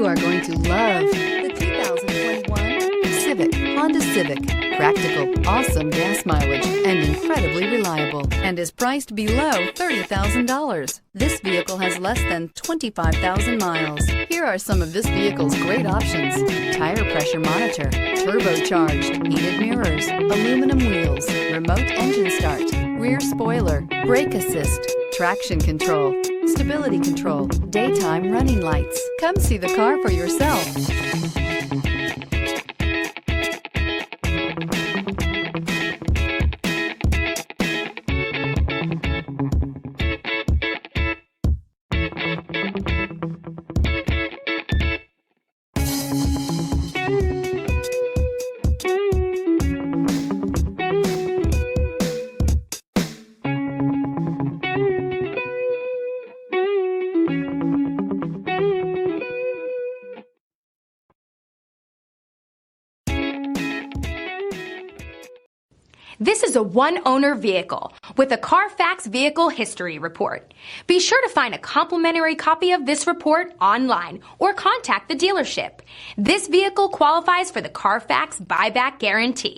are going to love the 2021 Civic, Honda Civic. Practical, awesome gas mileage, and incredibly reliable, and is priced below $30,000. This vehicle has less than 25,000 miles. Here are some of this vehicle's great options: tire pressure monitor, turbocharged, heated mirrors, aluminum wheels, remote engine start, rear spoiler, brake assist, traction control, stability control, daytime running lights. Come see the car for yourself. This is a one-owner vehicle with a CARFAX Vehicle History Report. Be sure to find a complimentary copy of this report online or contact the dealership. This vehicle qualifies for the CARFAX Buyback Guarantee.